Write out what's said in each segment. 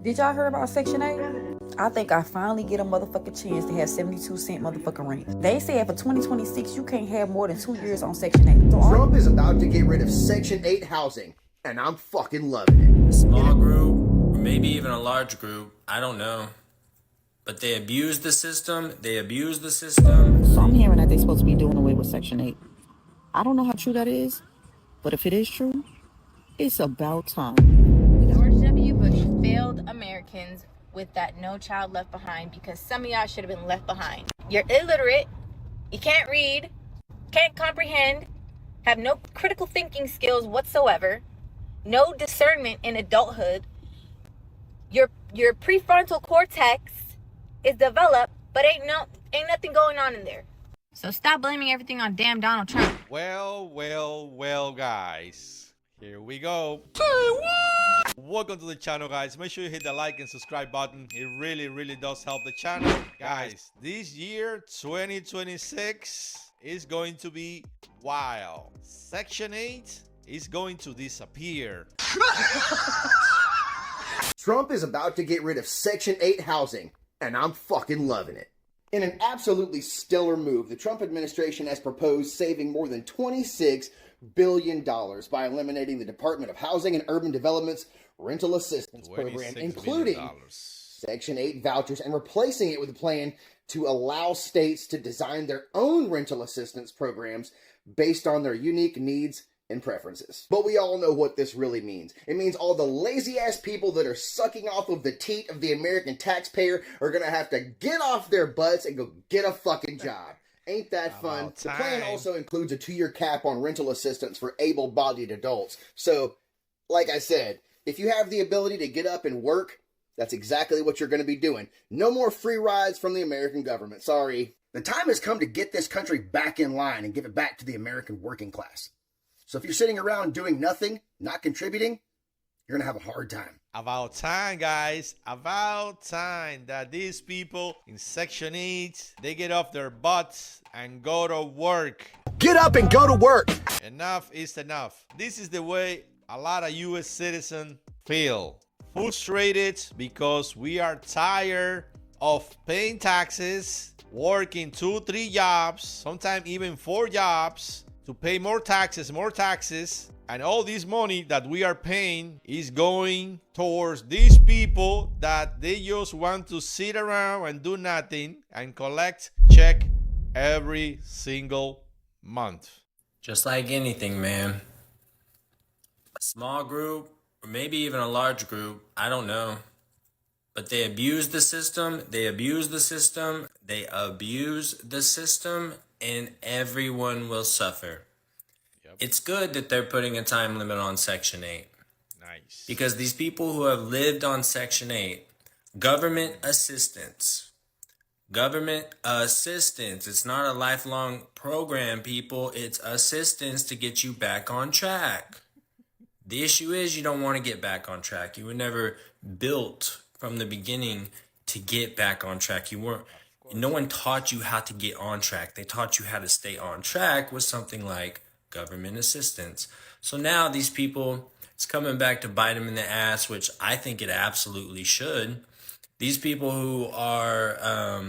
Did y'all hear about Section 8? I think I finally get a motherfucking chance to have 72-cent motherfucking rent. They said for 2026, you can't have more than 2 years on Section 8. So Trump is about to get rid of Section 8 housing, and I'm fucking loving it. A small group, or maybe even a large group, I don't know. But they abuse the system. They abuse the system. So I'm hearing that they're supposed to be doing away with Section 8. I don't know how true that is, but if it is true, it's about time. George W. Bush failed Americans with that No Child Left Behind because some of y'all should have been left behind. You're illiterate, you can't read, can't comprehend, have no critical thinking skills whatsoever, no discernment in adulthood. Your prefrontal cortex is developed, but ain't nothing going on in there. So stop blaming everything on damn Donald Trump. Well, guys. Here we go. Welcome to the channel, guys. Make sure you hit the like and subscribe button. It really does help the channel. Guys, this year, 2026, is going to be wild. Section 8 is going to disappear. Trump is about to get rid of Section 8 housing, and I'm fucking loving it. In an absolutely stellar move, the Trump administration has proposed saving more than $26 billion by eliminating the Department of Housing and Urban Development's rental assistance program, including Section 8 vouchers, and replacing it with a plan to allow states to design their own rental assistance programs based on their unique needs and preferences. But we all know what this really means. It means all the lazy ass people that are sucking off of the teat of the American taxpayer are gonna have to get off their butts and go get a fucking job. Ain't that fun? The plan also includes a 2-year cap on rental assistance for able-bodied adults. So, like I said, if you have the ability to get up and work, that's exactly what you're gonna be doing. No more free rides from the American government. Sorry. The time has come to get this country back in line and give it back to the American working class. So if you're sitting around doing nothing, not contributing, you're going to have a hard time. About time, guys. About time that these people in Section 8, they get off their butts and go to work. Get up and go to work. Enough is enough. This is the way a lot of U.S. citizens feel. Frustrated because we are tired of paying taxes, working 2-3 jobs, sometimes even 4 jobs, to pay more taxes, and all this money that we are paying is going towards these people that they just want to sit around and do nothing and collect check every single month. Just like anything, man. A small group, or maybe even a large group, I don't know. But they abuse the system. They abuse the system. They abuse the system. And everyone will suffer. Yep. It's good that they're putting a time limit on Section 8. Nice. Because these people who have lived on Section 8, government assistance. It's not a lifelong program, people. It's assistance to get you back on track. The issue is you don't want to get back on track. You were never built from the beginning to get back on track. No one taught you how to get on track. They taught you how to stay on track with something like government assistance. So now these people, it's coming back to bite them in the ass, which I think it absolutely should. These people who are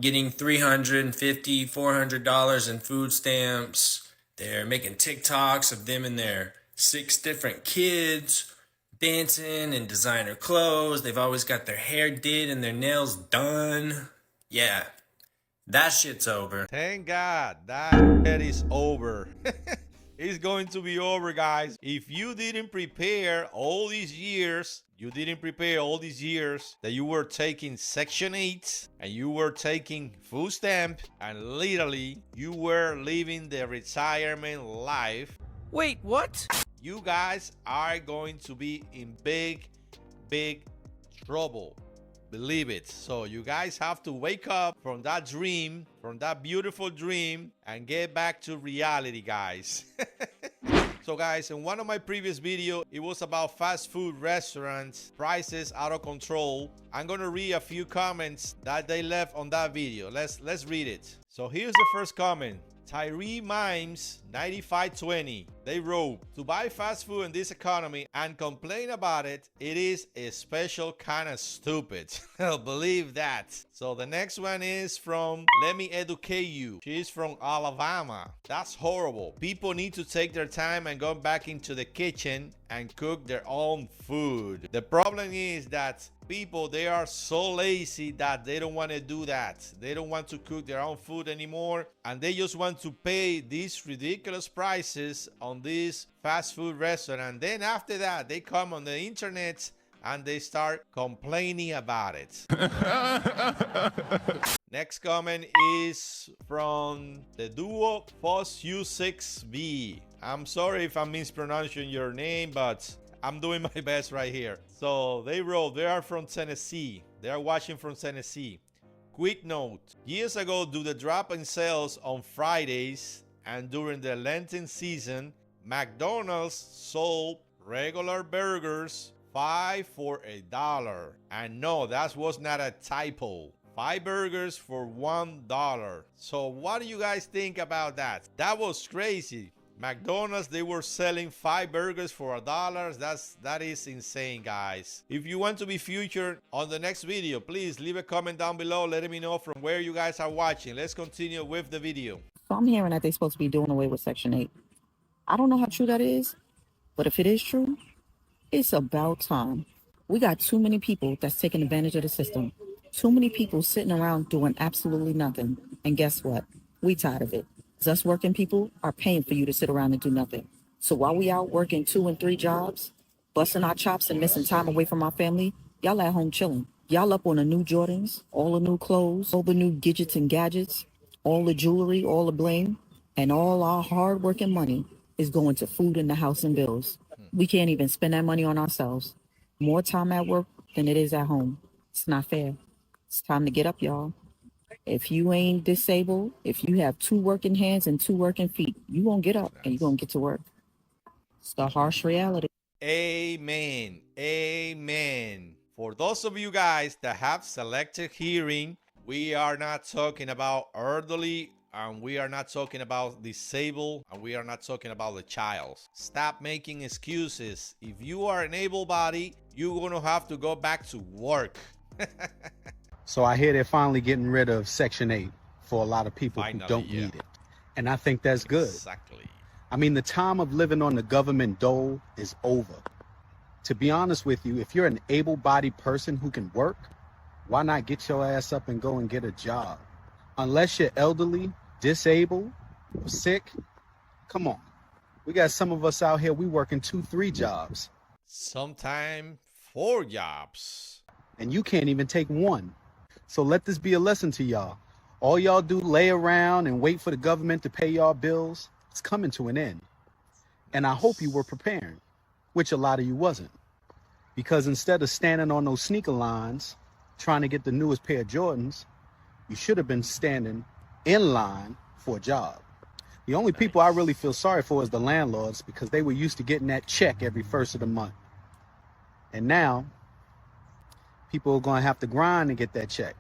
getting $350, $400 in food stamps, they're making TikToks of them and their 6 different kids dancing in designer clothes. They've always got their hair did and their nails done. Yeah, that shit's over. Thank God that shit is over. It's going to be over, guys. If you didn't prepare all these years, that you were taking Section 8 and you were taking food stamp and literally you were living the retirement life. Wait, what? You guys are going to be in big trouble. Believe it. So you guys have to wake up from that dream, from that beautiful dream, and get back to reality, guys. So guys, in one of my previous videos, it was about fast food restaurants, prices out of control. I'm gonna read a few comments that they left on that video. Let's read it. So here's the first comment. Tyree Mimes 9520. They wrote, to buy fast food in this economy and complain about it, it is a special kind of stupid. Believe that. So the next one is from Let Me Educate You. She's from Alabama. That's horrible. People need to take their time and go back into the kitchen and cook their own food. The problem is that people, they are so lazy that they don't want to do that. They don't want to cook their own food anymore, and they just want to pay these ridiculous prices on this fast food restaurant. And then after that, they come on the internet and they start complaining about it. Next comment is from the duo FOSU6B. I'm sorry if I'm mispronouncing your name, but I'm doing my best right here. So they wrote, they are from Tennessee. They are watching from Tennessee. Quick note, years ago, due to the drop in sales on Fridays and during the Lenten season, McDonald's sold regular burgers 5 for $1. And no, that was not a typo. 5 burgers for $1. So what do you guys think about that? That was crazy. McDonald's, they were selling 5 burgers for $1. That is insane, guys. If you want to be featured on the next video, please leave a comment down below letting me know from where you guys are watching. Let's continue with the video. So I'm hearing that they're supposed to be doing away with Section 8. I don't know how true that is, but if it is true, it's about time. We got too many people that's taking advantage of the system. Too many people sitting around doing absolutely nothing. And guess what? We tired of it. Us working people are paying for you to sit around and do nothing. So while we out working 2 and 3 jobs, busting our chops and missing time away from our family, y'all at home chilling. Y'all up on the new Jordans, all the new clothes, all the new gadgets and gadgets, all the jewelry, all the blame, and all our hard working money is going to food in the house and bills. We can't even spend that money on ourselves. More time at work than it is at home. It's not fair. It's time to get up, y'all. If you ain't disabled, if you have 2 working hands and 2 working feet, you gonna get up and you gonna get to work. It's the harsh reality. Amen. Amen. For those of you guys that have selective hearing, we are not talking about elderly, and we are not talking about disabled, and we are not talking about the child. Stop making excuses. If you are an able body, you're gonna have to go back to work. So I hear they're finally getting rid of Section 8 for a lot of people who don't need it. And I think that's good. Exactly. I mean, the time of living on the government dole is over. To be honest with you, if you're an able-bodied person who can work, why not get your ass up and go and get a job? Unless you're elderly, disabled, or sick, come on. We got some of us out here, we working 2, 3 jobs. Sometimes 4 jobs. And you can't even take one. So let this be a lesson to y'all. All y'all do lay around and wait for the government to pay y'all bills. It's coming to an end. And I hope you were preparing, which a lot of you wasn't. Because instead of standing on those sneaker lines, trying to get the newest pair of Jordans, you should have been standing in line for a job. The only people I really feel sorry for is the landlords, because they were used to getting that check every first of the month. And now, people are going to have to grind to get that check.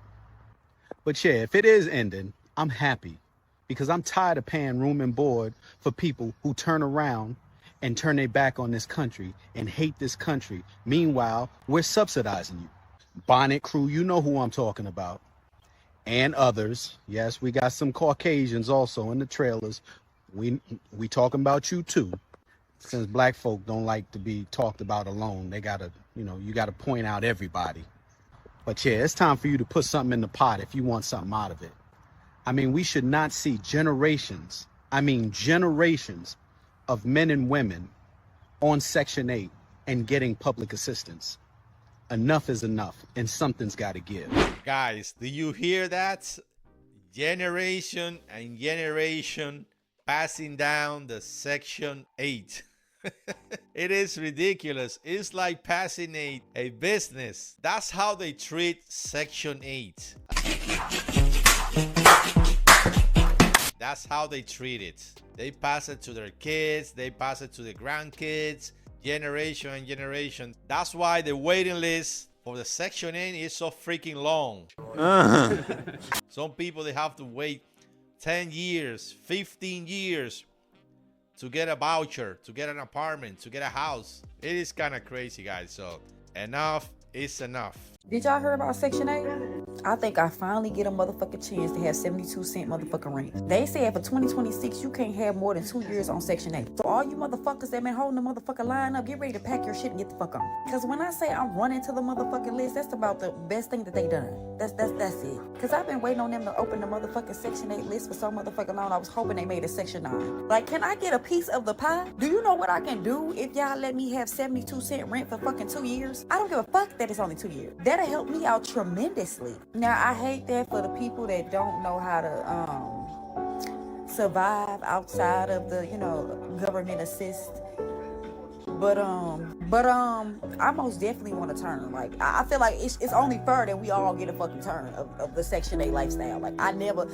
But yeah, if it is ending, I'm happy, because I'm tired of paying room and board for people who turn around and turn their back on this country and hate this country. Meanwhile, we're subsidizing you. Bonnet Crew, you know who I'm talking about. And others. Yes, we got some Caucasians also in the trailers. We talking about you too. Since black folk don't like to be talked about alone, they gotta, you gotta point out everybody. But yeah, it's time for you to put something in the pot if you want something out of it. I mean, we should not see generations of men and women on Section 8 and getting public assistance. Enough is enough, and something's got to give. Guys, do you hear that? Generation and generation passing down the Section 8. It is ridiculous. It's like passing a business. That's how they treat Section 8. That's how they treat it. They pass it to their kids. They pass it to the grandkids. Generation and generation. That's why the waiting list for the Section 8 is so freaking long. Some people, they have to wait 10 years, 15 years to get a voucher, to get an apartment, to get a house. It is kind of crazy, guys. So enough is enough. Did y'all hear about Section 8? I think I finally get a motherfucking chance to have 72-cent motherfucking rent. They said for 2026, you can't have more than 2 years on Section 8. So all you motherfuckers that been holding the motherfucking line up, get ready to pack your shit and get the fuck on. Because when I say I'm running to the motherfucking list, that's about the best thing that they done. That's it. Because I've been waiting on them to open the motherfucking Section 8 list for so motherfucking long. I was hoping they made a Section 9. Like, can I get a piece of the pie? Do you know what I can do if y'all let me have 72-cent rent for fucking 2 years? I don't give a fuck that it's only 2 years. That'll help me out tremendously. Now, I hate that for the people that don't know how to survive outside of the, government assist. But I most definitely want to turn. Like, I feel like it's only fair that we all get a fucking turn of the Section 8 lifestyle. Like, I never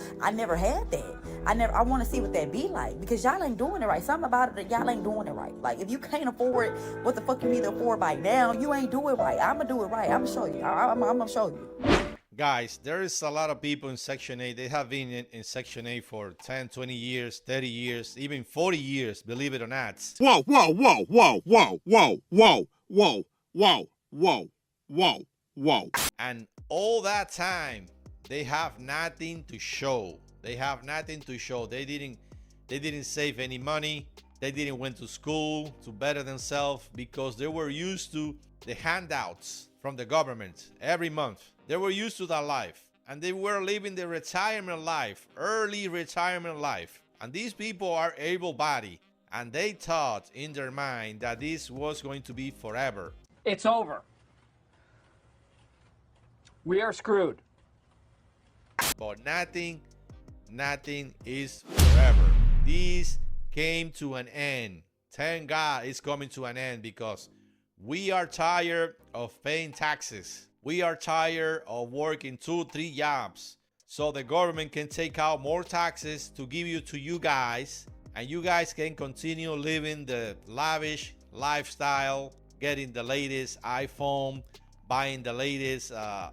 had that. I want to see what that be like, because y'all ain't doing it right. Something about it that y'all ain't doing it right. Like, if you can't afford what the fuck you need to afford by now, you ain't do it right. I'ma do it right. I'ma show you. I'm gonna show you. Guys, there is a lot of people in Section 8. They have been in Section 8 for 10, 20 years, 30 years, even 40 years, believe it or not. Whoa, whoa, whoa, whoa, whoa, whoa, whoa, whoa, whoa, whoa, whoa, whoa. And all that time, they have nothing to show. They have nothing to show. They didn't save any money. They didn't went to school to better themselves because they were used to the handouts from the government every month. They were used to that life, and they were living the retirement life, early retirement life. And these people are able-bodied, and they thought in their mind that this was going to be forever. It's over. We are screwed. But nothing is forever. This came to an end. Thank God it's coming to an end, because we are tired of paying taxes. We are tired of working 2-3 jobs so the government can take out more taxes to give you to you guys, and you guys can continue living the lavish lifestyle, getting the latest iPhone, buying the latest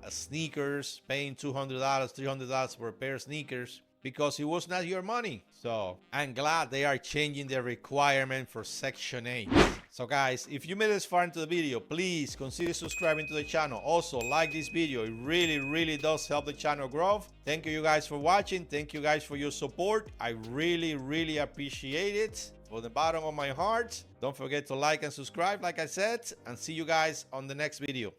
sneakers, paying $200, $300 for a pair of sneakers, because it was not your money. So I'm glad they are changing the requirement for Section 8. So guys, if you made this far into the video, please consider subscribing to the channel. Also, like this video. It really does help the channel grow. Thank you guys for watching. Thank you guys for your support. I really appreciate it from the bottom of my heart. Don't forget to like and subscribe, like I said, and see you guys on the next video.